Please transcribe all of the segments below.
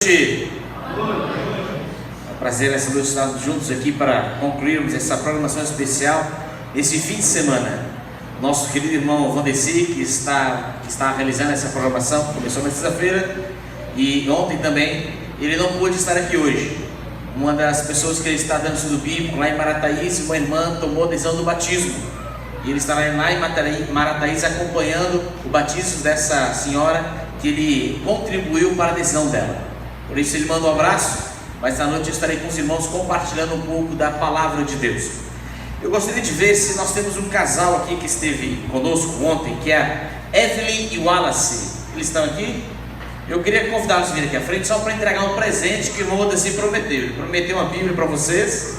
É um prazer nessa noite estarmos juntos aqui para concluirmos essa programação especial esse fim de semana. Nosso querido irmão Vandeci, que está realizando essa programação, começou na sexta-feira e ontem também, ele não pôde estar aqui hoje. Uma das pessoas que ele está dando estudo bíblico lá em Marataízes, uma irmã tomou a decisão do batismo. E ele está lá em Marataízes acompanhando o batismo dessa senhora, que ele contribuiu para a decisão dela. Por isso ele manda um abraço, mas na noite eu estarei com os irmãos compartilhando um pouco da palavra de Deus. Eu gostaria de ver se nós temos um casal aqui que esteve conosco ontem, que é a Evelyn e o Wallace. Eles estão aqui? Eu queria convidá-los a vir aqui à frente só para entregar um presente que o irmão Vandeci prometeu. Ele prometeu uma Bíblia para vocês,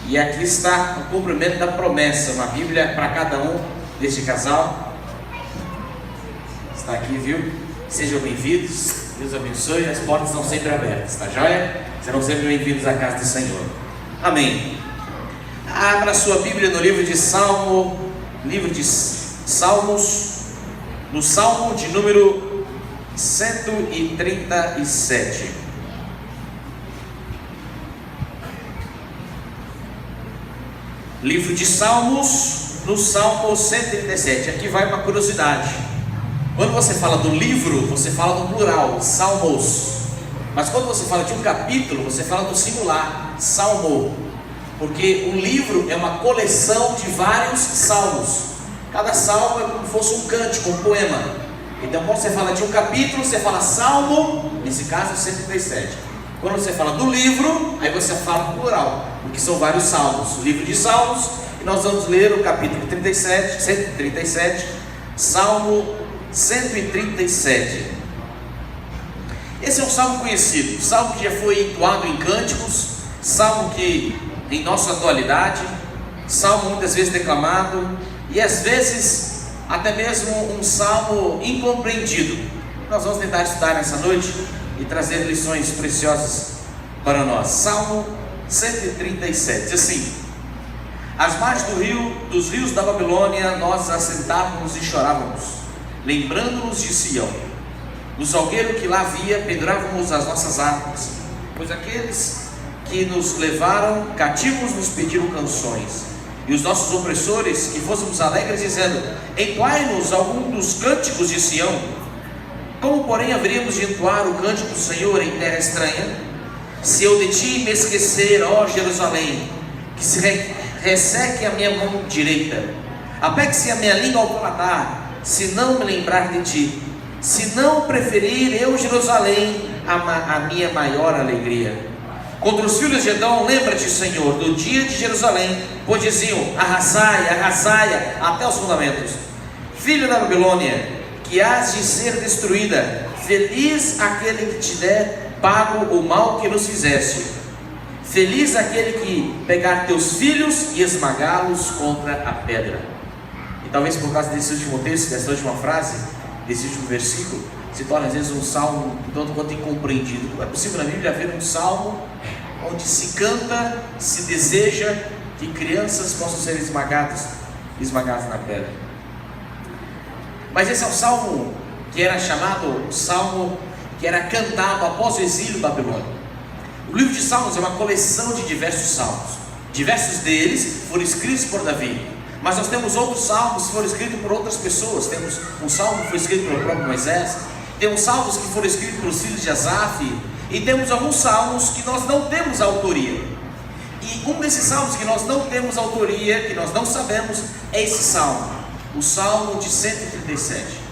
e aqui está o cumprimento da promessa, uma Bíblia para cada um deste casal. Está aqui, viu? Sejam bem-vindos. Deus abençoe, as portas estão sempre abertas, tá joia? Serão sempre bem-vindos à casa do Senhor. Amém. Abra sua Bíblia no livro de Salmos, no Salmo de número 137. Livro de Salmos, no Salmo 137. Aqui vai uma curiosidade. Quando você fala do livro, você fala no plural, salmos. Mas quando você fala de um capítulo, você fala do singular, salmo. Porque um livro é uma coleção de vários salmos. Cada salmo é como se fosse um cântico, um poema. Então quando você fala de um capítulo, você fala salmo, nesse caso 137. Quando você fala do livro, aí você fala plural, porque são vários salmos. O livro de Salmos, e nós vamos ler o capítulo 137, Salmo 137. Esse é um salmo conhecido, salmo que já foi entoado em cânticos, salmo que em nossa atualidade, salmo muitas vezes declamado, e às vezes até mesmo um salmo incompreendido. Nós vamos tentar estudar nessa noite e trazer lições preciosas para nós. Salmo 137 diz assim: às margens dos rios da Babilônia nós assentávamos e chorávamos, lembrando-nos de Sião. No salgueiro que lá havia, pendurávamos as nossas harpas, pois aqueles que nos levaram cativos nos pediram canções, e os nossos opressores que fôssemos alegres, dizendo: entoai-nos algum dos cânticos de Sião. Como porém haveríamos de entoar o cântico do Senhor em terra estranha? Se eu de ti me esquecer, ó Jerusalém, que se resseque a minha mão direita, apegue-se a minha língua ao paladar, se não me lembrar de ti, se não preferir eu Jerusalém a minha maior alegria. Contra os filhos de Edom, lembra-te, Senhor, do dia de Jerusalém, pois diziam: arrasai, arrasai até os fundamentos. Filho da Babilônia, que hás de ser destruída, feliz aquele que te der pago o mal que nos fizeste. Feliz aquele que pegar teus filhos e esmagá-los contra a pedra. E talvez por causa desse último texto, dessa última frase, desse último versículo, se torna às vezes um salmo tanto quanto incompreendido. Como é possível na Bíblia haver um salmo onde se canta, se deseja que crianças possam ser esmagadas na pedra? Mas esse é um salmo que era chamado salmo que era cantado após o exílio babilônico. O livro de Salmos é uma coleção de diversos salmos. Diversos deles foram escritos por Davi, mas nós temos outros salmos que foram escritos por outras pessoas. Temos um salmo que foi escrito pelo próprio Moisés, temos salmos que foram escritos pelos filhos de Asaf, e temos alguns salmos que nós não temos autoria. E um desses salmos que nós não temos autoria, que nós não sabemos, é esse salmo, o Salmo de 137.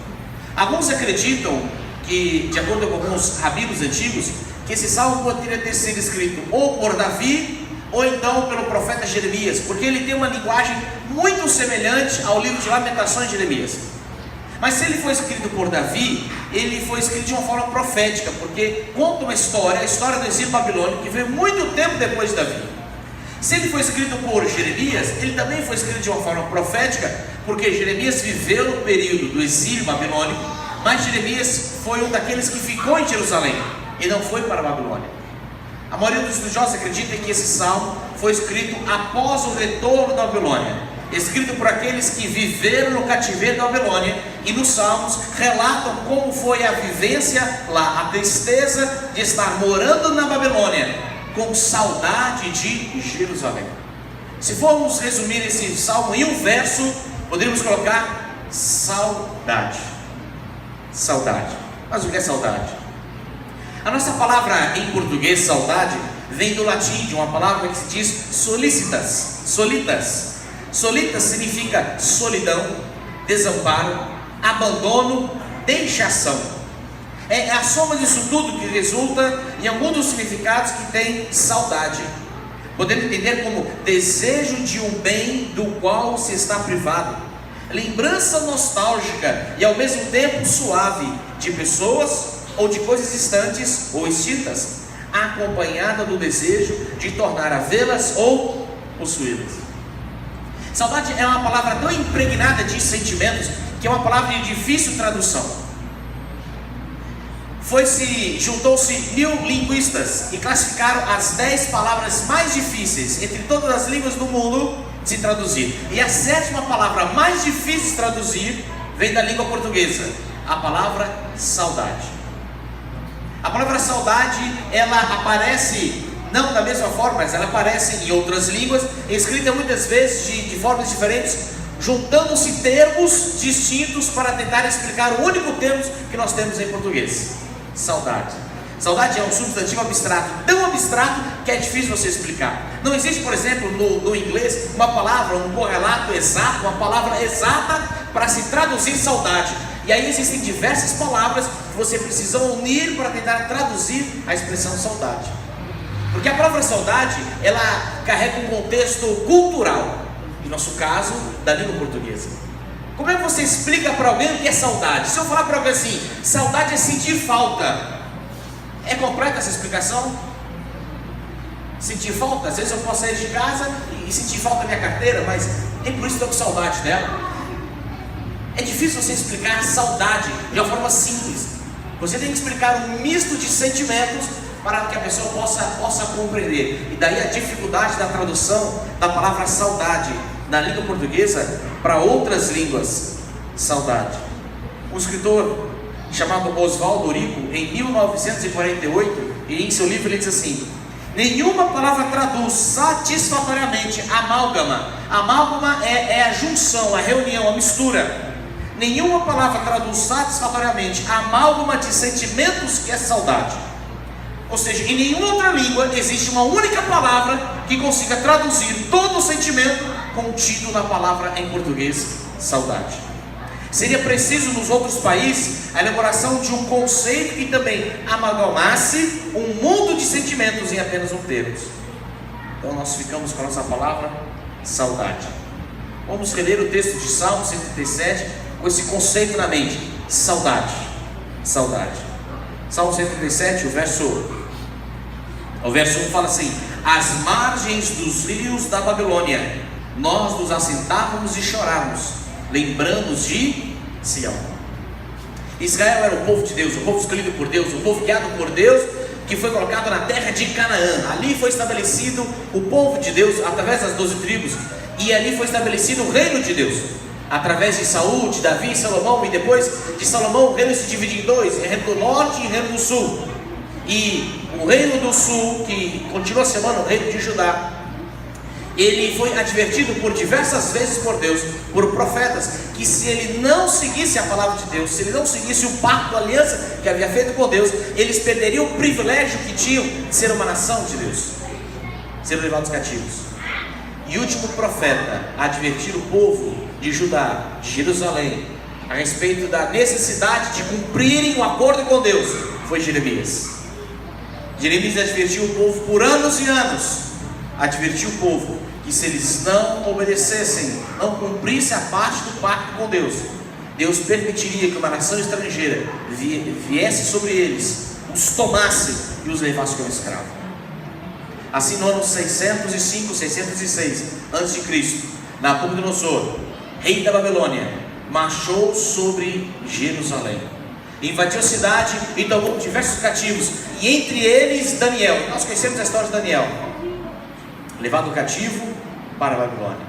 Alguns acreditam que, de acordo com alguns rabinos antigos, que esse salmo poderia ter sido escrito ou por Davi, ou então pelo profeta Jeremias, porque ele tem uma linguagem muito semelhante ao livro de Lamentações de Jeremias. Mas se ele foi escrito por Davi, ele foi escrito de uma forma profética, porque conta uma história, a história do exílio babilônico, que veio muito tempo depois de Davi. Se ele foi escrito por Jeremias, ele também foi escrito de uma forma profética, porque Jeremias viveu no período do exílio babilônico, mas Jeremias foi um daqueles que ficou em Jerusalém, e não foi para a Babilônia. A maioria dos estudiosos acredita que esse salmo foi escrito após o retorno da Babilônia. escrito por aqueles que viveram no cativeiro da Babilônia, e nos Salmos relatam como foi a vivência lá, a tristeza de estar morando na Babilônia, com saudade de Jerusalém. Se formos resumir esse salmo em um verso, poderíamos colocar saudade. Saudade. Mas o que é saudade? A nossa palavra em português, saudade, vem do latim, de uma palavra que se diz solicitas, solitas. Solitas significa solidão, desamparo, abandono, deixação. É a soma disso tudo que resulta em algum dos significados que tem saudade. Podemos entender como desejo de um bem do qual se está privado, lembrança nostálgica e ao mesmo tempo suave de pessoas ou de coisas distantes ou extintas, acompanhada do desejo de tornar a vê-las ou possuí-las. Saudade é uma palavra tão impregnada de sentimentos que é uma palavra de difícil tradução. Juntou-se 1000 linguistas e classificaram as 10 palavras mais difíceis entre todas as línguas do mundo de se traduzir. E a 7ª palavra mais difícil de traduzir vem da língua portuguesa, a palavra saudade. A palavra saudade, ela aparece não da mesma forma, mas ela aparece em outras línguas, escrita muitas vezes de formas diferentes, juntando-se termos distintos para tentar explicar o único termo que nós temos em português: saudade. Saudade é um substantivo abstrato, tão abstrato que é difícil você explicar. Não existe, por exemplo, no inglês, uma palavra, um correlato exato, uma palavra exata para se traduzir saudade. E aí existem diversas palavras que você precisa unir para tentar traduzir a expressão saudade. Porque a palavra saudade, ela carrega um contexto cultural, em nosso caso, da língua portuguesa. Como é que você explica para alguém o que é saudade? Se eu falar para alguém assim, saudade é sentir falta, é completa essa explicação? Sentir falta? Às vezes eu posso sair de casa e sentir falta da minha carteira, mas nem por isso estou com saudade dela. É difícil você explicar saudade de uma forma simples. Você tem que explicar um misto de sentimentos para que a pessoa possa compreender. E daí a dificuldade da tradução da palavra saudade na língua portuguesa para outras línguas. Saudade. Um escritor chamado Oswaldo Rico, em 1948, e em seu livro ele diz assim: nenhuma palavra traduz satisfatoriamente amálgama. Amálgama é a junção, a reunião, a mistura. Nenhuma palavra traduz satisfatoriamente a amálgama de sentimentos que é saudade. Ou seja, em nenhuma outra língua existe uma única palavra que consiga traduzir todo o sentimento contido na palavra em português, saudade. Seria preciso nos outros países a elaboração de um conceito que também amalgamasse um mundo de sentimentos em apenas um termo. Então nós ficamos com a nossa palavra saudade. Vamos reler o texto de Salmo 137 com esse conceito na mente: saudade, saudade. Salmo 137, o verso 1 fala assim: às margens dos rios da Babilônia nós nos assentávamos e chorávamos, lembramos de Sião. Israel era o povo de Deus, o povo escolhido por Deus, o povo guiado por Deus, que foi colocado na terra de Canaã. Ali foi estabelecido o povo de Deus através das 12 tribos, e ali foi estabelecido o reino de Deus através de Saul, de Davi e Salomão. E depois de Salomão o reino se divide em dois: reino do norte e reino do sul. E o reino do sul, que continua se chamando o reino de Judá, ele foi advertido por diversas vezes por Deus, por profetas, que se ele não seguisse a palavra de Deus, se ele não seguisse o pacto, a aliança que havia feito com Deus, eles perderiam o privilégio que tinham de ser uma nação de Deus, ser levados cativos. E o último profeta a advertir o povo de Judá, de Jerusalém, a respeito da necessidade de cumprirem o acordo com Deus, foi Jeremias. Jeremias advertiu o povo por anos e anos, advertiu o povo que se eles não obedecessem, não cumprissem a parte do pacto com Deus, Deus permitiria que uma nação estrangeira viesse sobre eles, os tomasse e os levasse como escravo. Assim, no ano 605, 606 a.C., Nabucodonosor, rei da Babilônia, marchou sobre Jerusalém, invadiu a cidade e tomou diversos cativos, e entre eles Daniel. Nós conhecemos a história de Daniel, levado cativo para a Babilônia.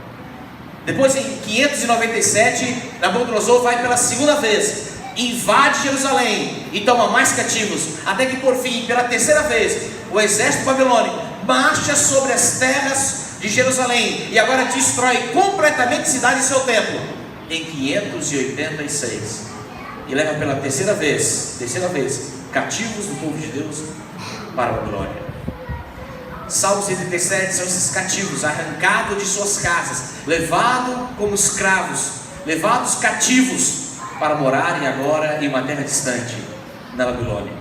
Depois, em 597, Nabucodonosor vai pela segunda vez, invade Jerusalém e toma mais cativos, até que por fim, pela terceira vez, o exército babilônico marcha sobre as terras de Jerusalém e agora destrói completamente a cidade e seu templo em 586 e leva pela terceira vez, cativos do povo de Deus para a Babilônia. Salmo 137 são esses cativos, arrancados de suas casas, levados como escravos, levados cativos para morarem agora em uma terra distante, na Babilônia.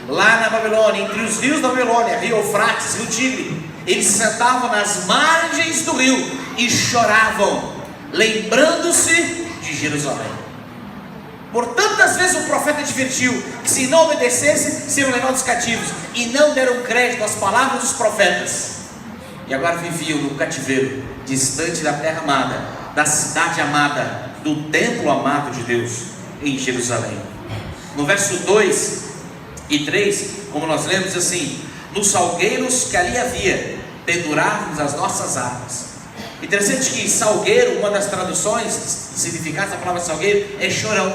Lá na Babilônia, entre os rios da Babilônia, rio Eufrates, rio Tigre, eles se sentavam nas margens do rio e choravam, lembrando-se de Jerusalém. Por tantas vezes o profeta advertiu que se não obedecesse, seriam levados cativos, e não deram crédito às palavras dos profetas, e agora viviam no cativeiro, distante da terra amada, da cidade amada, do templo amado de Deus, em Jerusalém. No verso 2 e 3, como nós lemos assim: nos salgueiros que ali havia, pendurávamos as nossas armas. Interessante que salgueiro, uma das traduções, significados da palavra salgueiro, é chorão.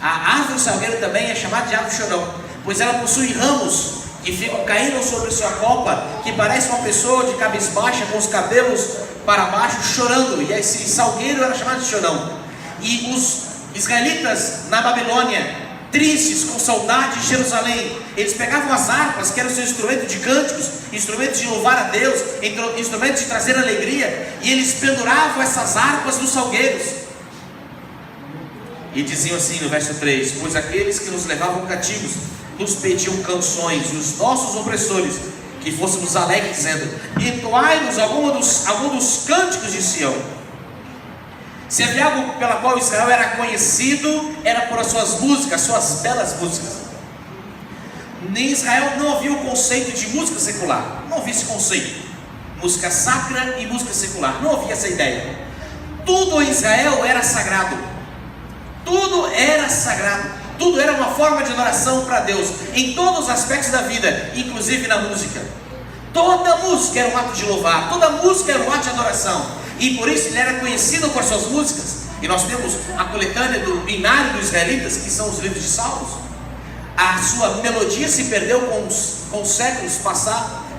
A árvore salgueiro também é chamada de árvore chorão, pois ela possui ramos que ficam caindo sobre sua copa, que parece uma pessoa de cabeça baixa, com os cabelos para baixo, chorando. E esse salgueiro era chamado de chorão. E os israelitas na Babilônia, tristes, com saudade de Jerusalém, eles pegavam as harpas, que eram seu instrumento de cânticos, instrumentos de louvar a Deus, instrumentos de trazer alegria, e eles penduravam essas harpas nos salgueiros. E diziam assim no verso 3: pois aqueles que nos levavam cativos nos pediam canções, e os nossos opressores que fôssemos alegres, dizendo: entoai-nos algum dos cânticos de Sião. Se havia algo pela qual Israel era conhecido, era por as suas músicas, suas belas músicas. Em Israel não havia o conceito de música secular, não havia esse conceito, música sacra e música secular, não havia essa ideia. Tudo em Israel era sagrado, tudo era sagrado, tudo era uma forma de adoração para Deus, em todos os aspectos da vida, inclusive na música. Toda música era um ato de louvar, toda música era um ato de adoração, e por isso ele era conhecido por suas músicas. E nós temos a coletânea do binário dos israelitas, que são os livros de Salmos. A sua melodia se perdeu com os séculos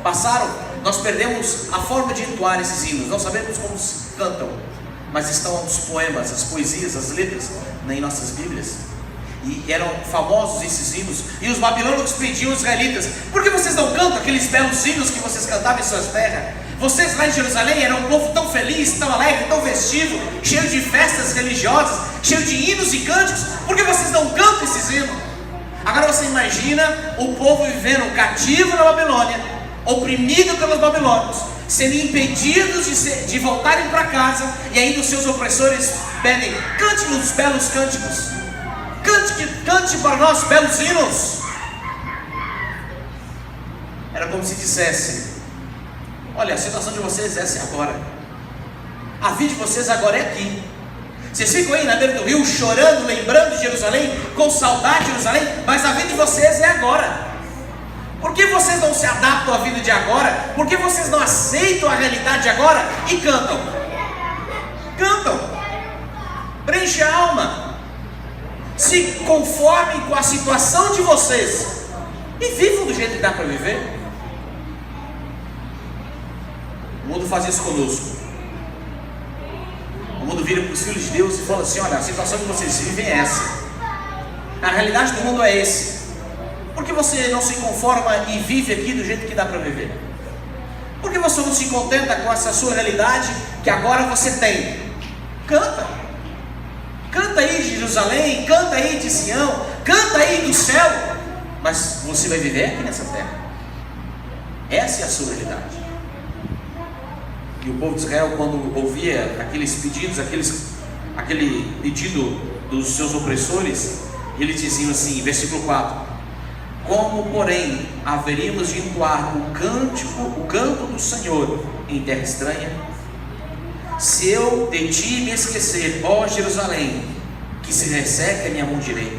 passaram, nós perdemos a forma de entoar esses hinos, não sabemos como se cantam, mas estão os poemas, as poesias, as letras em nossas Bíblias, e eram famosos esses hinos. E os babilônicos pediam aos israelitas: por que vocês não cantam aqueles belos hinos que vocês cantavam em suas terras? Vocês lá em Jerusalém eram um povo tão feliz, tão alegre, tão festivo, cheio de festas religiosas, cheio de hinos e cânticos. Por que vocês não cantam esses hinos? Agora você imagina o povo vivendo cativo na Babilônia, oprimido pelos babilônicos, sendo impedidos de voltarem para casa, e ainda os seus opressores pedem: cante-nos belos cânticos, cante para nós belos hinos. Era como se dissesse: olha, a situação de vocês é essa agora, a vida de vocês agora é aqui. Vocês ficam aí na beira do rio chorando, lembrando de Jerusalém, com saudade de Jerusalém, mas a vida de vocês é agora. Por que vocês não se adaptam à vida de agora? Por que vocês não aceitam a realidade de agora e cantam? Cantam, preenche a alma, se conformem com a situação de vocês e vivam do jeito que dá para viver. O mundo faz isso conosco. O mundo vira para os filhos de Deus e fala assim: olha, a situação que vocês vivem é essa, a realidade do mundo é esse. Por que você não se conforma e vive aqui do jeito que dá para viver? Por que você não se contenta com essa sua realidade que agora você tem? Canta, canta aí de Jerusalém, canta aí de Sião, canta aí do céu, mas você vai viver aqui nessa terra. Essa é a sua realidade. E o povo de Israel, quando ouvia aqueles pedidos, aquele pedido dos seus opressores, eles diziam assim, versículo 4: como porém haveríamos de entoar o canto do Senhor em terra estranha? Se eu de ti me esquecer, ó Jerusalém, que se resseque a minha mão direita,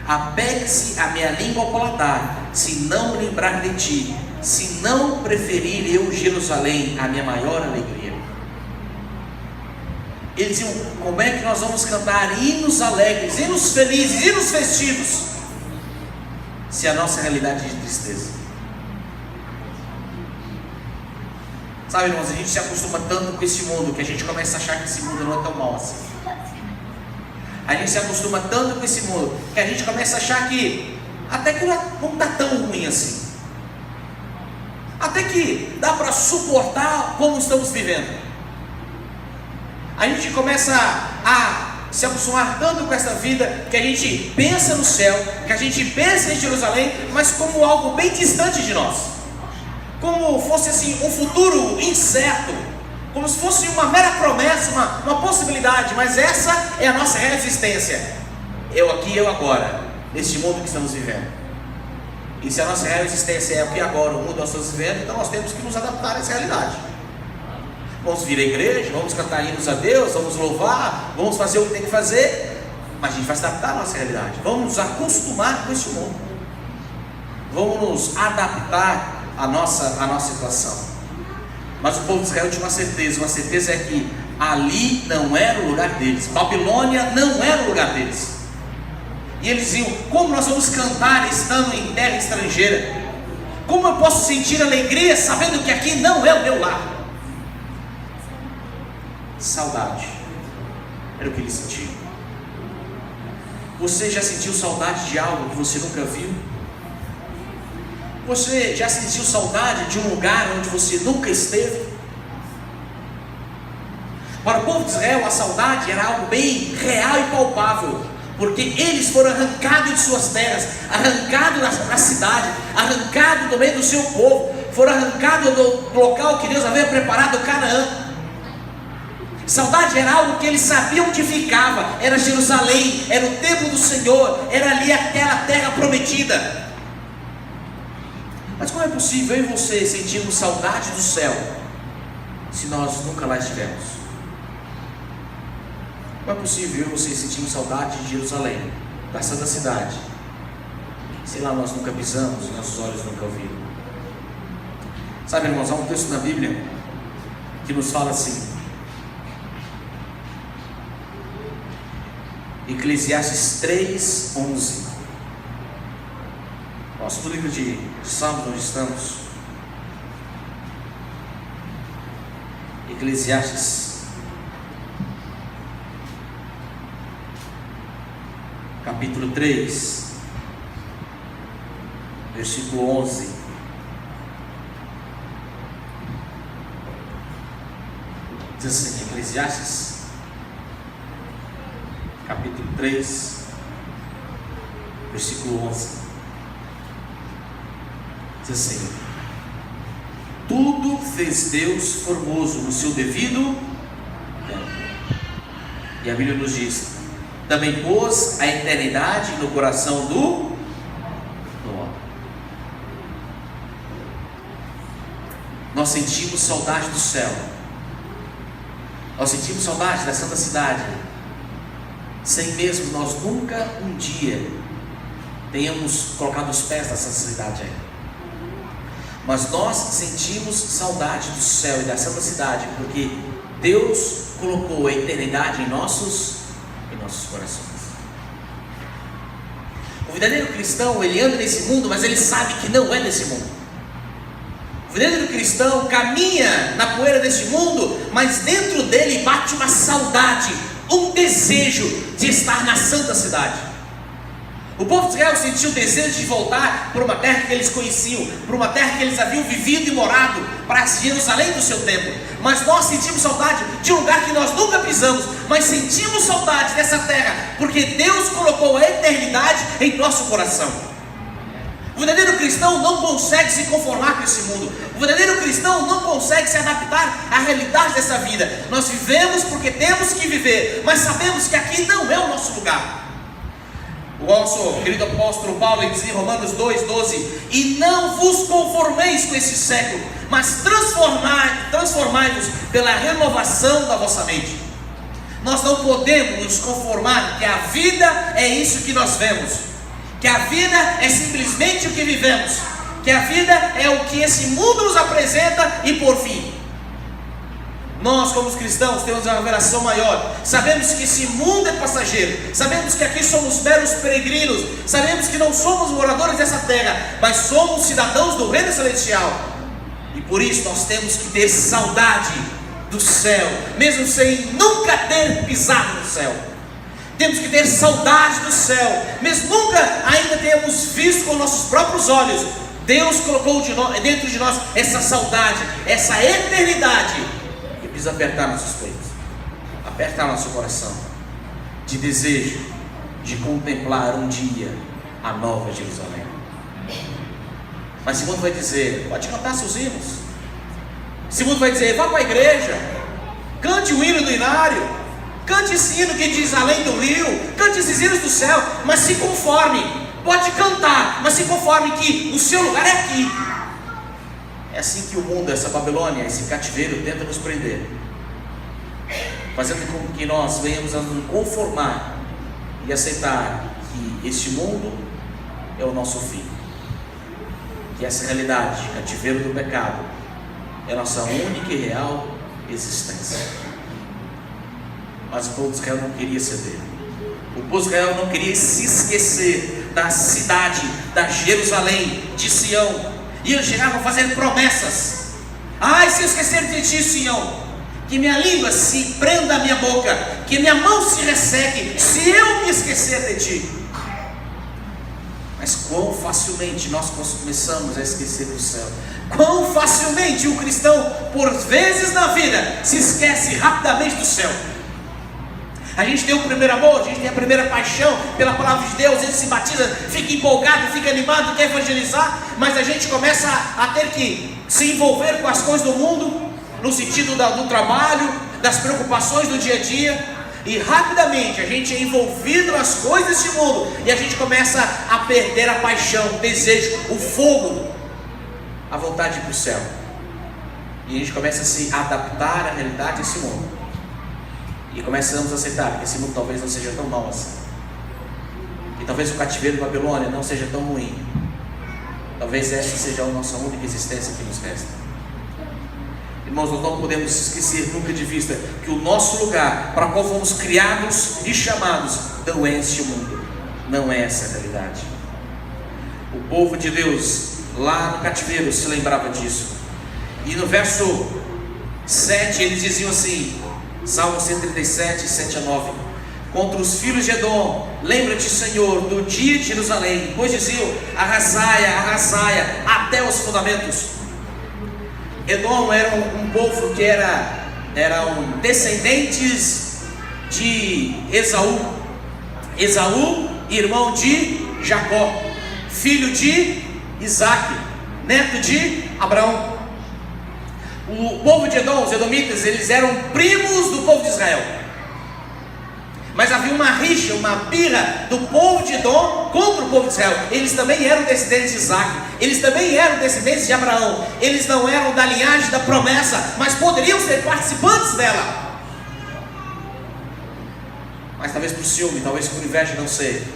apegue-se a minha língua ao paladar, se não me lembrar de ti, se não preferir eu Jerusalém a minha maior alegria. Eles diziam: como é que nós vamos cantar hinos alegres, hinos felizes, hinos festivos, se a nossa realidade é de tristeza? Sabe, irmãos, a gente se acostuma tanto com esse mundo que a gente começa a achar que esse mundo não é tão mau assim. A gente se acostuma tanto com esse mundo que a gente começa a achar que até que não está tão ruim assim. Até que dá para suportar como estamos vivendo. A gente começa a se acostumar tanto com essa vida que a gente pensa no céu, que a gente pensa em Jerusalém, mas como algo bem distante de nós, como fosse assim um futuro incerto, como se fosse uma mera promessa, uma possibilidade. Mas essa é a nossa real existência, eu aqui, eu agora, neste mundo que estamos vivendo. E se a nossa real existência é aqui agora, o mundo que nós estamos vivendo, então nós temos que nos adaptar a essa realidade. Vamos vir à igreja, vamos cantar hinos a Deus, vamos louvar, vamos fazer o que tem que fazer, mas a gente vai se adaptar à nossa realidade. Vamos nos acostumar com esse mundo, vamos nos adaptar à nossa situação. Mas o povo de Israel tinha uma certeza é que ali não era o lugar deles, Babilônia não era o lugar deles. E eles diziam: como nós vamos cantar estando em terra estrangeira? Como eu posso sentir alegria sabendo que aqui não é o meu lar? Saudade era o que eles sentiam. Você já sentiu saudade de algo que você nunca viu? Você já sentiu saudade de um lugar onde você nunca esteve? Para o povo de Israel, a saudade era algo bem real e palpável, porque eles foram arrancados de suas terras, arrancados da cidade, arrancados do meio do seu povo, foram arrancados do local que Deus havia preparado, Canaã. Saudade era algo que eles sabiam que ficava, era Jerusalém, era o templo do Senhor, era ali aquela terra prometida. Mas como é possível eu e você sentirmos saudade do céu, se nós nunca lá estivemos? Como é possível eu e você sentirmos saudade de Jerusalém, da santa cidade, se lá nós nunca pisamos, nossos olhos nunca ouviram? Sabe, irmãos, há um texto na Bíblia que nos fala assim, Eclesiastes 3:11. Nós no livro de Salmos onde estamos, Eclesiastes capítulo 3, versículo 11. Diz assim, Eclesiastes capítulo 3, versículo 11. Diz assim: tudo fez Deus formoso no seu devido tempo. E a Bíblia nos diz: também pôs a eternidade no coração do homem. Nós sentimos saudade do céu, nós sentimos saudade da santa cidade, sem mesmo nós nunca um dia tenhamos colocado os pés nessa cidade ainda. Mas nós sentimos saudade do céu e da santa cidade, porque Deus colocou a eternidade em nossos corações. O verdadeiro cristão, ele anda nesse mundo, mas ele sabe que não é nesse mundo. O verdadeiro cristão caminha na poeira desse mundo, mas dentro dele bate uma saudade, um desejo de estar na santa cidade. O povo de Israel sentiu o desejo de voltar para uma terra que eles conheciam, para uma terra que eles haviam vivido e morado, para Jerusalém do seu templo. Mas nós sentimos saudade de um lugar que nós nunca pisamos, mas sentimos saudade dessa terra, porque Deus colocou a eternidade em nosso coração. O verdadeiro cristão não consegue se conformar com esse mundo. O verdadeiro cristão não consegue se adaptar à realidade dessa vida. Nós vivemos porque temos que viver, mas sabemos que aqui não é o nosso lugar. O nosso querido apóstolo Paulo diz em Romanos 2:12: e não vos conformeis com esse século, mas transformai-vos pela renovação da vossa mente. Nós não podemos nos conformar que a vida é isso que nós vemos, que a vida é simplesmente o que vivemos, que a vida é o que esse mundo nos apresenta e por fim. Nós, como cristãos, temos uma revelação maior. Sabemos que esse mundo é passageiro. Sabemos que aqui somos meros peregrinos. Sabemos que não somos moradores dessa terra, mas somos cidadãos do reino celestial. E por isso nós temos que ter saudade do céu, mesmo sem nunca ter pisado no céu. Temos que ter saudade do céu, mesmo nunca ainda tenhamos visto com nossos próprios olhos. Deus colocou dentro de nós essa saudade, essa eternidade, que precisa apertar nossos peitos, apertar nosso coração, de desejo de contemplar um dia a nova Jerusalém. Mas Simão vai dizer: pode cantar seus hinos. Simão vai dizer: vá para a igreja, cante o hino do inário, cante esse hino que diz além do rio, cante esses hinos do céu, mas se conforme. Pode cantar, mas se conforme que o seu lugar é aqui. É assim que o mundo, essa Babilônia, esse cativeiro tenta nos prender, fazendo com que nós venhamos a nos conformar e aceitar que este mundo é o nosso fim, que essa realidade, cativeiro do pecado, é a nossa única e real existência. Mas o povo de Israel não queria ceder. O povo de Israel não queria se esquecer da cidade, da Jerusalém, de Sião. E eles chegavam fazendo promessas: ai, se eu esquecer de ti, Sião, que minha língua se prenda à minha boca, que minha mão se resseque, se eu me esquecer de ti. Mas quão facilmente nós começamos a esquecer do céu. Quão facilmente o cristão, por vezes na vida, se esquece rapidamente do céu. A gente tem o primeiro amor, a gente tem a primeira paixão pela palavra de Deus, a gente se batiza, fica empolgado, fica animado, quer evangelizar, mas a gente começa a ter que se envolver com as coisas do mundo, no sentido do trabalho, das preocupações do dia a dia, e rapidamente a gente é envolvido nas coisas desse mundo, e a gente começa a perder a paixão, o desejo, o fogo, a vontade de ir para o céu, e a gente começa a se adaptar à realidade desse mundo. E começamos a aceitar que esse mundo talvez não seja tão mau assim. E talvez o cativeiro de Babilônia não seja tão ruim. Talvez essa seja a nossa única existência que nos resta. Irmãos, nós não podemos esquecer nunca de vista que o nosso lugar, para o qual fomos criados e chamados, não é este mundo. Não é essa a realidade. O povo de Deus, lá no cativeiro, se lembrava disso. E no verso 7, eles diziam assim, Salmo 137, 7 a 9: contra os filhos de Edom, lembra-te, Senhor, do dia de Jerusalém, pois diziam: arrasaia, arrasaia, até os fundamentos. Edom era um povo que eram descendentes de Esaú. Esaú, irmão de Jacó, filho de Isaac, neto de Abraão. O povo de Edom, os edomitas, eles eram primos do povo de Israel. Mas havia uma rixa, uma birra do povo de Edom contra o povo de Israel. Eles também eram descendentes de Isaac, eles também eram descendentes de Abraão. Eles não eram da linhagem da promessa, mas poderiam ser participantes dela. Mas talvez por ciúme, talvez por inveja, não sei,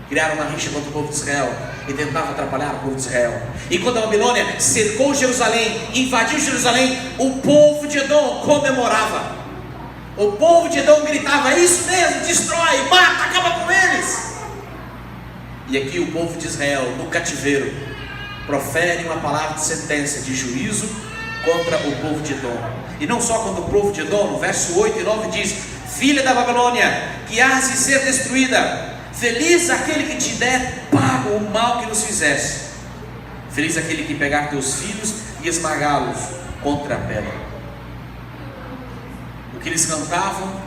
criaram uma rixa contra o povo de Israel e tentavam atrapalhar o povo de Israel. E quando a Babilônia cercou Jerusalém, invadiu Jerusalém, o povo de Edom comemorava. O povo de Edom gritava: isso mesmo, destrói, mata, acaba com eles. E aqui o povo de Israel, no cativeiro, profere uma palavra de sentença, de juízo contra o povo de Edom. E não só contra o povo de Edom, no verso 8 e 9 diz: filha da Babilônia, que has de ser destruída, feliz aquele que te der pago o mal que nos fizeste. Feliz aquele que pegar teus filhos e esmagá-los contra a pedra. O que eles cantavam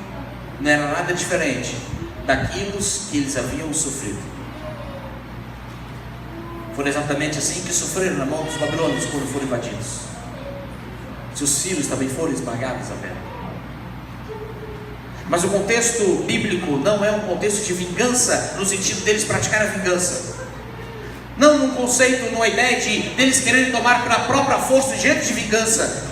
não era nada diferente daquilo que eles haviam sofrido. Foi exatamente assim que sofreram na mão dos babilônios quando foram invadidos. Seus filhos também foram esmagados a pedra. Mas o contexto bíblico não é um contexto de vingança, no sentido deles praticar a vingança. Não num conceito, numa ideia de deles quererem tomar pela própria força o direito de vingança.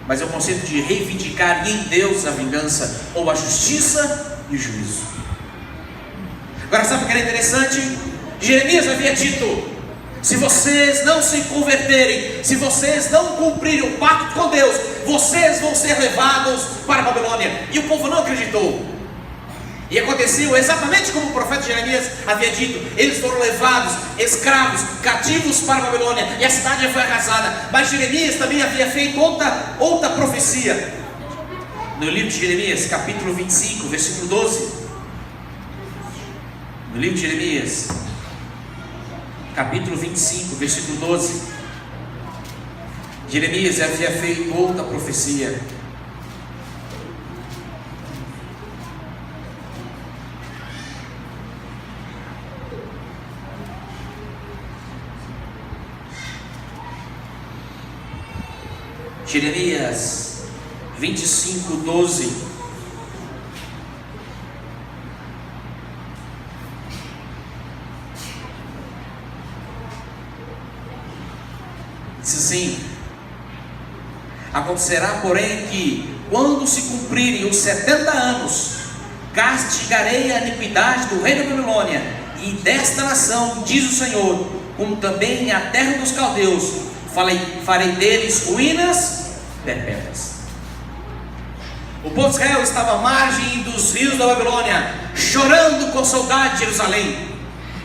Mas é um conceito de reivindicar em Deus a vingança, ou a justiça e o juízo. Agora, sabe o que era interessante? Jeremias havia dito: Se vocês não se converterem, se vocês não cumprirem o pacto com Deus, vocês vão ser levados para a Babilônia. E o povo não acreditou. E aconteceu exatamente como o profeta Jeremias havia dito. Eles foram levados, escravos, cativos para a Babilônia, e a cidade já foi arrasada. Mas Jeremias também havia feito outra profecia. No livro de Jeremias, capítulo 25, versículo 12. No livro de Jeremias, capítulo 25, versículo 12. Jeremias havia feito outra profecia. Jeremias 25, 12. Diz assim: acontecerá, porém, que quando se cumprirem os 70 anos, castigarei a iniquidade do rei da Babilônia e desta nação, diz o Senhor, como também a terra dos caldeus, farei deles ruínas perpétuas. O povo de Israel estava à margem dos rios da Babilônia, chorando com saudade de Jerusalém.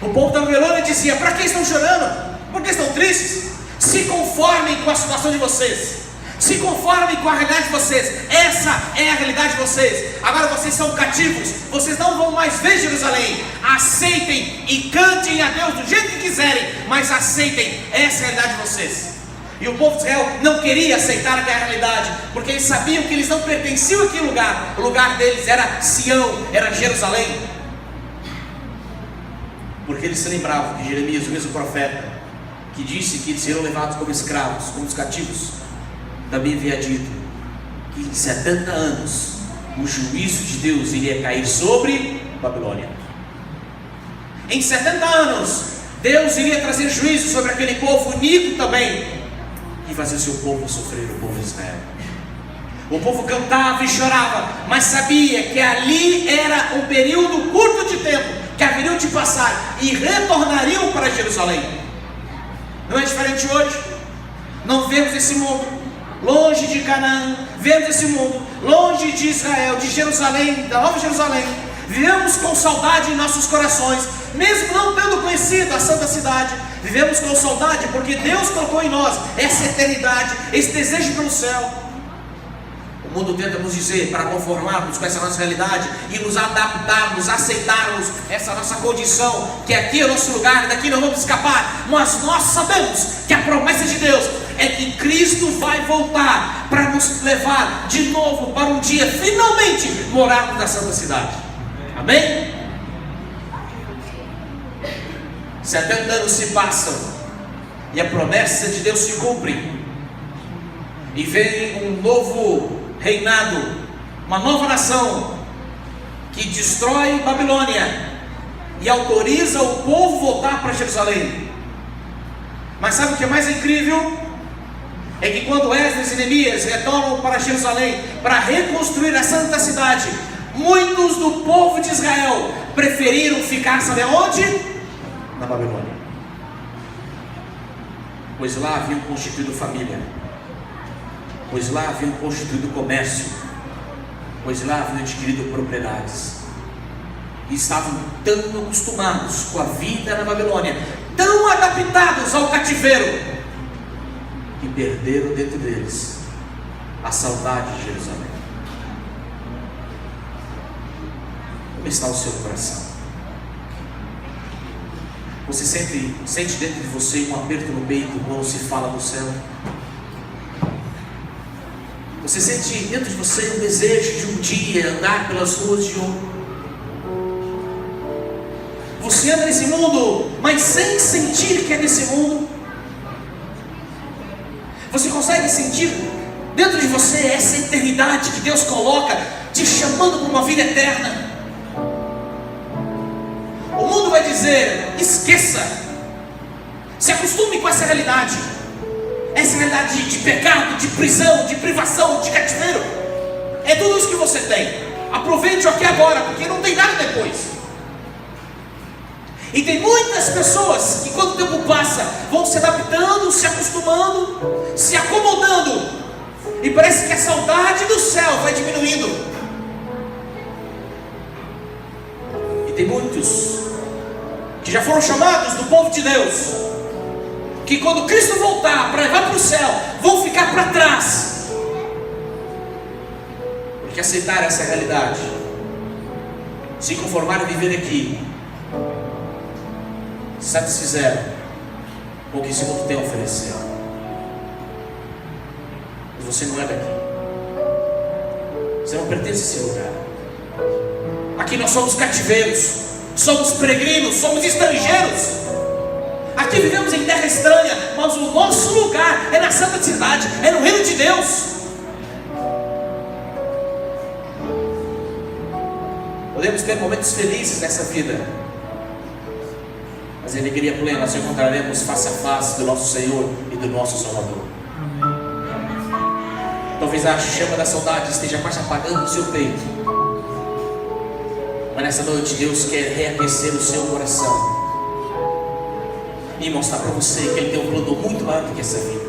O povo da Babilônia dizia: para que estão chorando? Por que estão tristes? Se conformem com a situação de vocês, se conformem com a realidade de vocês. Essa é a realidade de vocês. Agora vocês são cativos, vocês não vão mais ver Jerusalém. Aceitem e cantem a Deus do jeito que quiserem, mas aceitem, essa é a realidade de vocês. E o povo de Israel não queria aceitar aquela realidade, porque eles sabiam que eles não pertenciam àquele lugar. O lugar deles era Sião, era Jerusalém. Porque eles se lembravam que Jeremias, o mesmo profeta, que disse que eles seriam levados como escravos, como os cativos, também havia dito que em 70 anos o juízo de Deus iria cair sobre Babilônia. Em 70 anos Deus iria trazer juízo sobre aquele povo unido também, e fazer o seu povo sofrer, o povo de Israel. O povo cantava e chorava, mas sabia que ali era um período curto de tempo que haveriam de passar e retornariam para Jerusalém. Não é diferente hoje. Não vemos esse mundo longe de Canaã, vemos esse mundo longe de Israel, de Jerusalém, da Nova Jerusalém. Vivemos com saudade em nossos corações, mesmo não tendo conhecido a santa cidade. Vivemos com saudade porque Deus colocou em nós essa eternidade, esse desejo pelo céu. O mundo tenta nos dizer para conformarmos com essa nossa realidade e nos adaptarmos, aceitarmos essa nossa condição, que aqui é o nosso lugar, daqui não vamos escapar. Mas nós sabemos que a promessa de Deus é que Cristo vai voltar para nos levar de novo para um dia finalmente morarmos na santa cidade. Amém? 70 anos se passam e a promessa de Deus se cumpre, e vem um novo reinado, uma nova nação que destrói Babilônia e autoriza o povo voltar para Jerusalém. Mas sabe o que é mais incrível? É que quando Esdras e Neemias retornam para Jerusalém para reconstruir a santa cidade, muitos do povo de Israel preferiram ficar, sabe aonde? Na Babilônia. Pois lá haviam constituído família, pois lá haviam constituído comércio, pois lá haviam adquirido propriedades, e estavam tão acostumados com a vida na Babilônia, tão adaptados ao cativeiro, que perderam dentro deles a saudade de Jerusalém. Como está o seu coração? Você sente dentro de você um aperto no peito quando se fala do céu? Você sente dentro de você um desejo de um dia andar pelas ruas de ouro? Você anda nesse mundo, mas sem sentir que é desse mundo? Você consegue sentir dentro de você essa eternidade que Deus coloca, te chamando para uma vida eterna? O mundo vai dizer: esqueça, se acostume com essa realidade. Essa realidade de pecado, de prisão, de privação, de cativeiro. É tudo isso que você tem. Aproveite o aqui agora, porque não tem nada depois. E tem muitas pessoas que, quando o tempo passa, vão se adaptando, se acostumando, se acomodando, e parece que a saudade do céu vai diminuindo. E tem muitos que já foram chamados do povo de Deus, que quando Cristo voltar para levar para o céu, vão ficar para trás, porque aceitaram essa realidade, se conformaram em viver aqui, se satisfizeram com o que esse mundo tem a oferecer. Mas você não é daqui, você não pertence a esse lugar. Aqui nós somos cativeiros, somos peregrinos, somos estrangeiros. Aqui vivemos em terra estranha, mas o nosso lugar é na santa cidade, é no reino de Deus. Podemos ter momentos felizes nessa vida, mas em alegria plena nós encontraremos face a face do nosso Senhor e do nosso Salvador. Talvez a chama da saudade esteja mais apagando no seu peito, mas nessa noite Deus quer reaquecer o seu coração e mostrar para você que Ele tem um plano muito maior do que essa vida.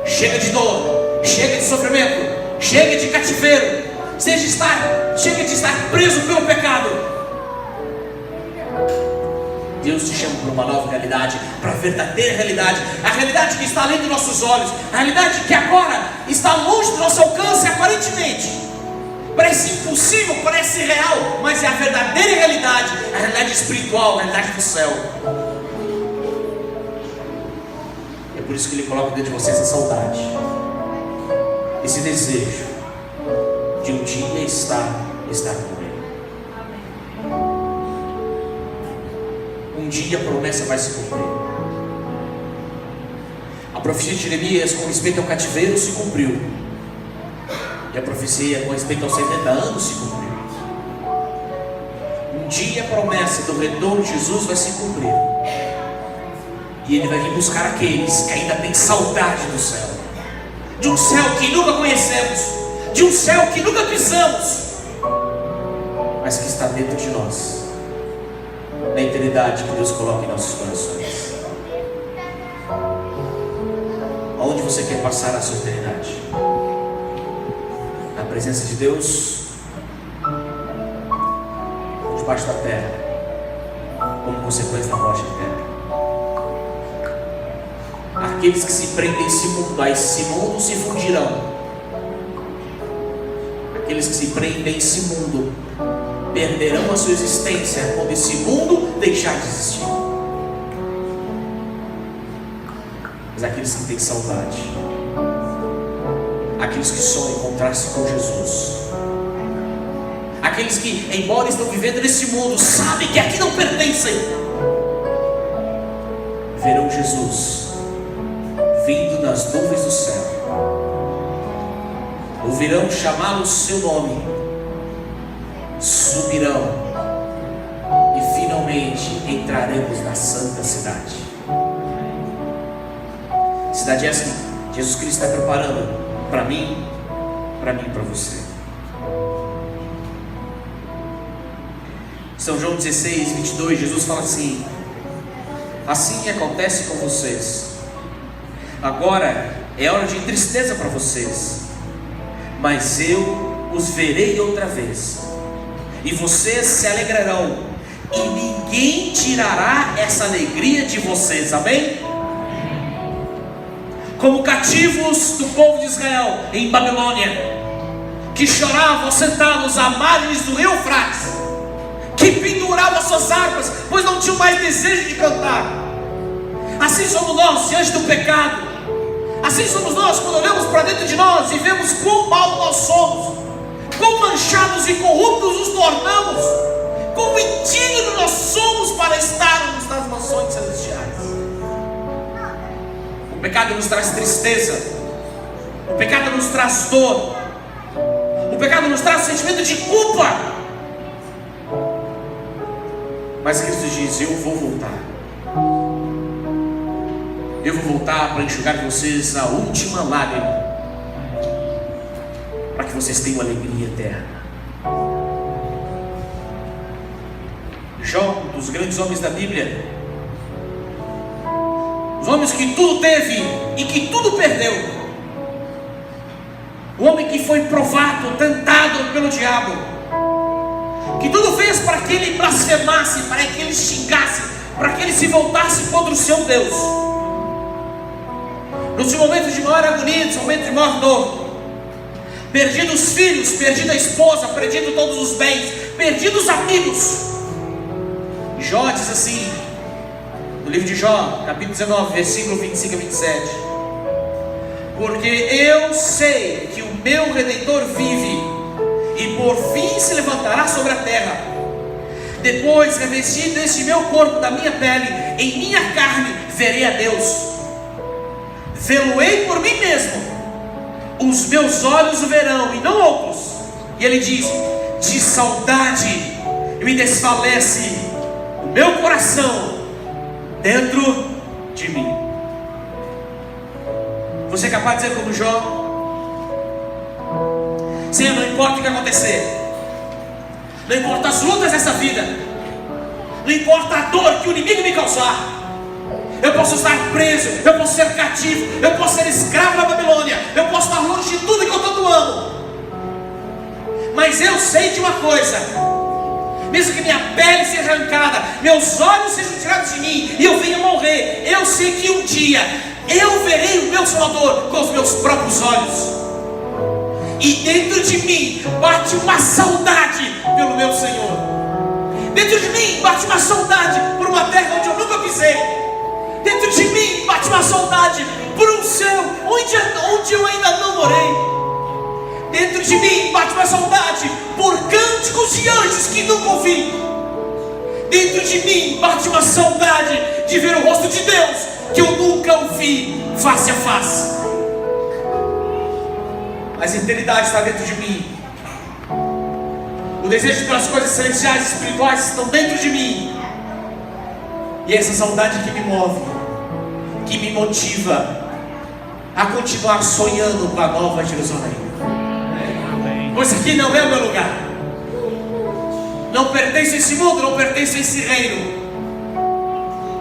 Chega de dor, chega de sofrimento, chega de cativeiro, chega de estar preso pelo pecado. Deus te chama para uma nova realidade, para a verdadeira realidade, a realidade que está além dos nossos olhos, a realidade que agora está longe do nosso alcance aparentemente. Parece impossível, parece irreal, mas é a verdadeira realidade, a realidade espiritual, a realidade do céu. É por isso que Ele coloca dentro de você essa saudade, esse desejo de um dia estar com Ele. Um dia a promessa vai se cumprir. A profecia de Jeremias com respeito ao cativeiro se cumpriu, e a profecia com respeito aos 70 anos se cumpriu. Um dia a promessa do retorno de Jesus vai se cumprir, e Ele vai vir buscar aqueles que ainda têm saudade do céu, de um céu que nunca conhecemos, de um céu que nunca pisamos, mas que está dentro de nós, na eternidade que Deus coloca em nossos corações. Aonde você quer passar a sua eternidade? Na presença de Deus, ou debaixo da terra, como consequência da morte eterna? Aqueles que se prendem a esse mundo se fundirão. Aqueles que se prendem a esse mundo perderão a sua existência quando esse mundo deixar de existir. Mas aqueles que têm saudade, aqueles que sonham encontrar-se com Jesus, aqueles que, embora estão vivendo nesse mundo, sabem que aqui não pertencem, verão Jesus vindo nas nuvens do céu, ouvirão chamá-lo o seu nome, subirão e finalmente entraremos na santa cidade. Cidade essa que Jesus Cristo está preparando para mim e para você. São João 16, 22, Jesus fala assim: assim acontece com vocês. Agora é hora de tristeza para vocês, mas eu os verei outra vez, e vocês se alegrarão, e ninguém tirará essa alegria de vocês. Amém? Como cativos do povo de Israel em Babilônia, que choravam sentados à margem do Eufrates, que penduravam suas harpas, pois não tinham mais desejo de cantar. Assim somos nós diante do pecado. Assim somos nós quando olhamos para dentro de nós e vemos quão mal nós somos, quão manchados e corruptos nos tornamos, quão indignos nós somos para estarmos nas mansões celestiais. O pecado nos traz tristeza, o pecado nos traz dor, o pecado nos traz sentimento de culpa. Mas Cristo diz: eu vou voltar. Eu vou voltar para enxugar de vocês a última lágrima, para que vocês tenham alegria eterna. Jó, um dos grandes homens da Bíblia, os homens que tudo teve e que tudo perdeu, o homem que foi provado, tentado pelo diabo, que tudo fez para que ele blasfemasse, para que ele xingasse, para que ele se voltasse contra o seu Deus. No seu momento de maior agonia, no seu momento de maior dor, perdido os filhos, perdido a esposa, perdido todos os bens, perdido os amigos, Jó diz assim, no livro de Jó, capítulo 19, versículo 25 a 27: porque eu sei que o meu Redentor vive, e por fim se levantará sobre a terra. Depois, revestido este meu corpo da minha pele, em minha carne verei a Deus. Vê-lo-ei por mim mesmo, os meus olhos o verão e não outros. E ele diz: de saudade me desfalece o meu coração dentro de mim. Você é capaz de dizer como Jó? Senhor, não importa o que acontecer, não importa as lutas dessa vida, não importa a dor que o inimigo me causar, eu posso estar preso, eu posso ser cativo, eu posso ser escravo na Babilônia, eu posso estar longe de tudo que eu tanto amo, mas eu sei de uma coisa: mesmo que minha pele seja arrancada, meus olhos sejam tirados de mim e eu venha morrer, eu sei que um dia eu verei o meu Salvador com os meus próprios olhos. E dentro de mim bate uma saudade pelo meu Senhor. Dentro de mim bate uma saudade por uma terra onde eu nunca pisei. Dentro de mim bate uma saudade por um céu onde eu ainda não morei. Dentro de mim bate uma saudade por cânticos de anjos que nunca ouvi. Dentro de mim bate uma saudade de ver o rosto de Deus que eu nunca ouvi face a face. Mas a eternidade está dentro de mim. O desejo pelas coisas celestiais e espirituais estão dentro de mim. E é essa saudade que me move, que me motiva a continuar sonhando com a nova Jerusalém. Pois aqui não é o meu lugar. Não pertence a esse mundo, não pertence a esse reino,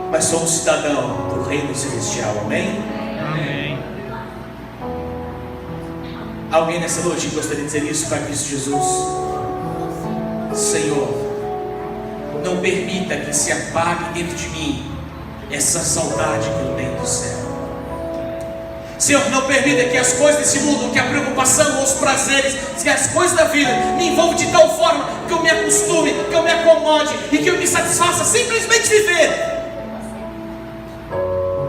mas sou um cidadão do reino celestial. Amém? Amém. Alguém nessa noite gostaria de dizer isso para Cristo Jesus? Senhor, não permita que se apague dentro de mim essa saudade que eu tenho do céu. Senhor, não permita que as coisas desse mundo, que a preocupação, os prazeres, que as coisas da vida me envolvam de tal forma que eu me acostume, que eu me acomode e que eu me satisfaça simplesmente viver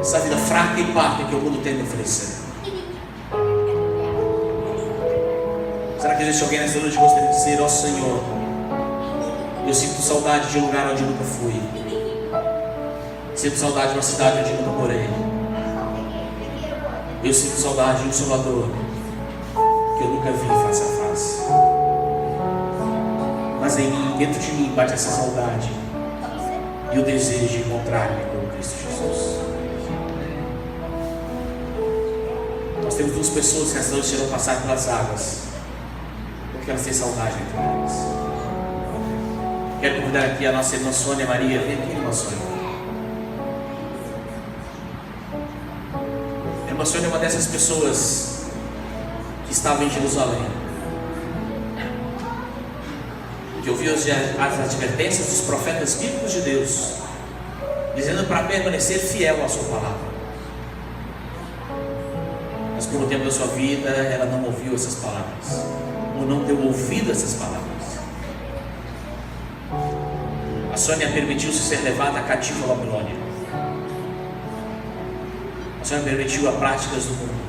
essa vida fraca e parca que o mundo tem me oferecer. Será que existe alguém nessa noite que gostaria de dizer: ó Senhor, eu sinto saudade de um lugar onde eu nunca fui, sinto saudade de uma cidade onde eu nunca morei, eu sinto saudade de um Salvador que eu nunca vi face a face. Mas em mim, dentro de mim, bate essa saudade e o desejo de encontrar-me com Cristo Jesus. Nós temos duas pessoas que essa noite irão passar pelas águas, porque elas têm saudade dentro delas. Quero convidar aqui a nossa irmã Sônia Maria. Vem aqui, irmã Sônia. A irmã Sônia é uma dessas pessoas que estava em Jerusalém, que ouviu as advertências dos profetas bíblicos de Deus, dizendo para permanecer fiel à sua palavra. Mas por um tempo da sua vida ela não ouviu essas palavras, ou não deu ouvido a essas palavras. A Sônia permitiu-se ser levada cativa à Babilônia. A Sônia permitiu as práticas do mundo.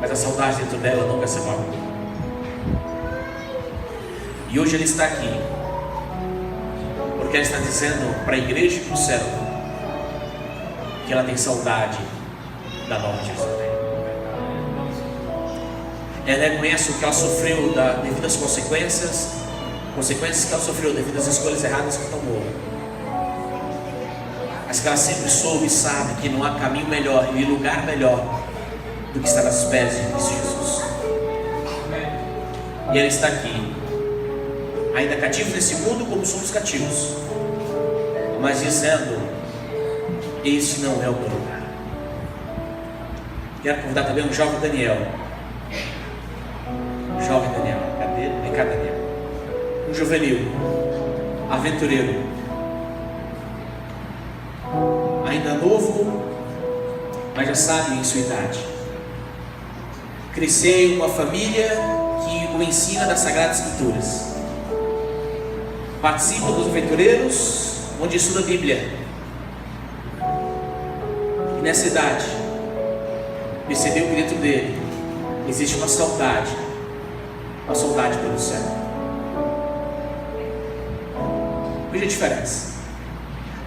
Mas a saudade dentro dela nunca se apagou. E hoje ela está aqui porque ela está dizendo para a igreja e para o céu que ela tem saudade da nova Jerusalém. Ela reconhece o que ela sofreu devido às consequências que ela sofreu devido às escolhas erradas que tomou, mas que ela sempre soube e sabe que não há caminho melhor e lugar melhor do que estar aos pés de Cristo Jesus. E ela está aqui ainda cativos nesse mundo como somos cativos, mas dizendo: este não é o meu lugar. Quero convidar também um jovem Daniel. Jovem Daniel, cadê? Vem cá, Daniel. Um juvenil, aventureiro, ainda novo, mas já sabe em sua idade. Cresceu em uma família que o ensina das Sagradas Escrituras. Participa dos aventureiros, onde estuda a Bíblia. E nessa idade, percebeu que dentro dele existe uma saudade pelo céu. Veja a diferença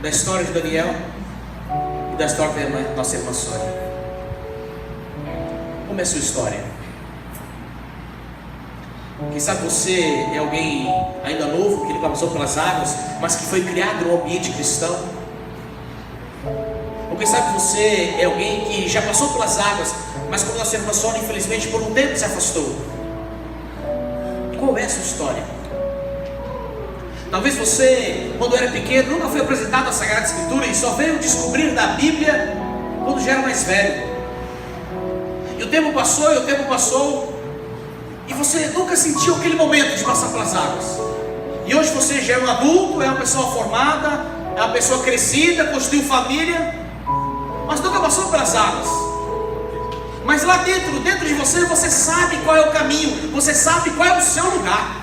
da história de Daniel e da história da nossa irmã Sônia. Como é a sua história? Quem sabe você é alguém ainda novo, que nunca passou pelas águas, mas que foi criado num ambiente cristão. Ou quem sabe você é alguém que já passou pelas águas, mas como nossa irmã Sônia, infelizmente, por um tempo se afastou. Qual é a sua história? Talvez você, quando era pequeno, nunca foi apresentado à Sagrada Escritura e só veio descobrir da Bíblia quando já era mais velho. E o tempo passou, e você nunca sentiu aquele momento de passar pelas águas. E hoje você já é um adulto, é uma pessoa formada, é uma pessoa crescida, constituiu família, mas nunca passou pelas águas. Mas lá dentro de você, você sabe qual é o caminho, você sabe qual é o seu lugar.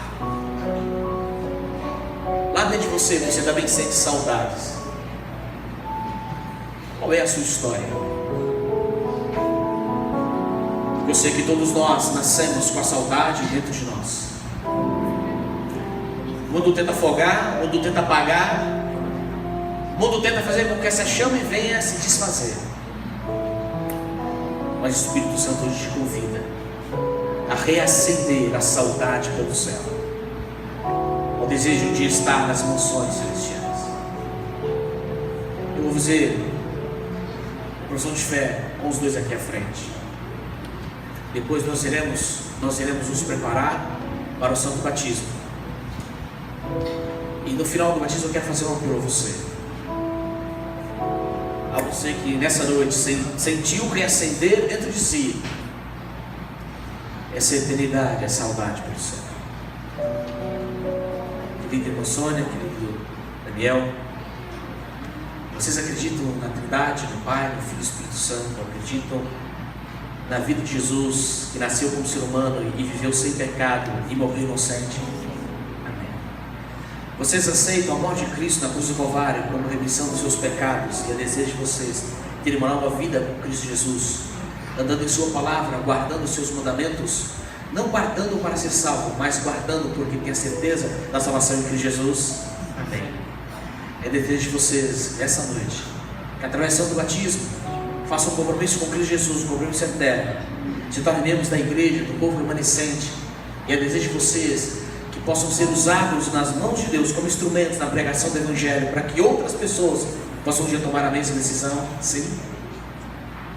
Lá dentro de você também sente saudades. Qual é a sua história? Eu sei que todos nós nascemos com a saudade dentro de nós. O mundo tenta afogar, o mundo tenta apagar, o mundo tenta fazer com que essa chama venha se desfazer. Mas o Espírito Santo hoje te convida a reacender a saudade pelo céu, o desejo de estar nas mansões celestiais. Eu vou fazer a profissão de fé com os dois aqui à frente. Depois nós iremos nos preparar para o santo batismo. E no final do batismo eu quero fazer um apelo a você. A você que nessa noite sentiu reacender dentro de si essa eternidade, essa saudade pelo céu. Querida irmã Sônia, querido Daniel, vocês acreditam na Trindade, no Pai, no Filho e no Espírito Santo? Acreditam na vida de Jesus, que nasceu como ser humano e viveu sem pecado e morreu inocente? Amém. Vocês aceitam a morte de Cristo na cruz do Calvário como remissão dos seus pecados e a desejo de vocês terem uma nova vida com Cristo Jesus, andando em sua palavra, guardando os seus mandamentos, não guardando para ser salvo, mas guardando porque tem a certeza da salvação em Cristo Jesus? Amém. É desejo de vocês essa noite que através do batismo façam um compromisso com Cristo Jesus, um compromisso eterno, se tornem membros da igreja, do povo remanescente. E é desejo de vocês que possam ser usados nas mãos de Deus como instrumentos na pregação do Evangelho, para que outras pessoas possam um dia tomar a mesma decisão. Sim?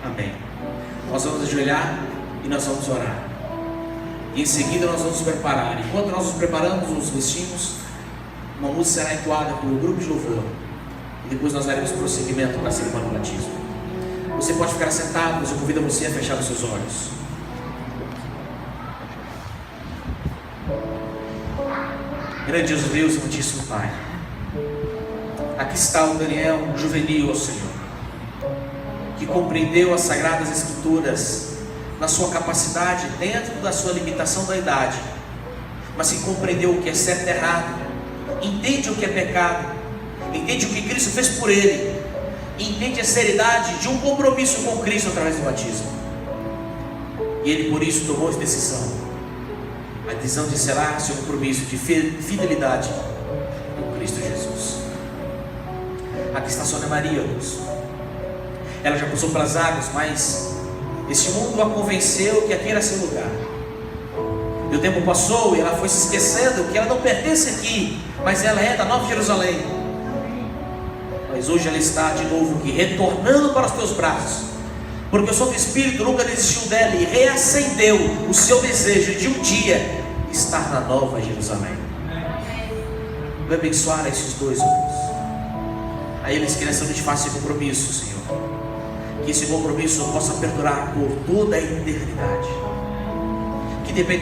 Amém. Nós vamos ajoelhar e nós vamos orar. E em seguida nós vamos nos preparar. Enquanto nós nos preparamos, nos vestimos, uma música será entoada pelo grupo de louvor. E depois nós daremos prosseguimento para a cerimônia do batismo. Você pode ficar sentado, mas eu convido você a fechar os seus olhos. Grandioso Deus e muitíssimo Pai, aqui está o Daniel, um juvenil ao Senhor, que compreendeu as Sagradas Escrituras na sua capacidade, dentro da sua limitação da idade, mas que compreendeu o que é certo e errado, entende o que é pecado, entende o que Cristo fez por ele, entende a seriedade de um compromisso com Cristo através do batismo. E ele por isso tomou a decisão de selar seu compromisso de fidelidade com Cristo Jesus. Aqui está a Sônia Maria, Deus. Ela já passou pelas águas, mas este mundo a convenceu que aqui era seu lugar. E o tempo passou e ela foi se esquecendo que ela não pertence aqui, mas ela é da Nova Jerusalém. Mas hoje ela está de novo aqui, retornando para os teus braços, porque o Santo Espírito nunca desistiu dela e reacendeu o seu desejo de um dia estar na Nova Jerusalém. Vai abençoar esses dois, ó Deus. A eles que nessa noite façam esse compromisso, Senhor. Que esse compromisso possa perdurar por toda a eternidade. Que depende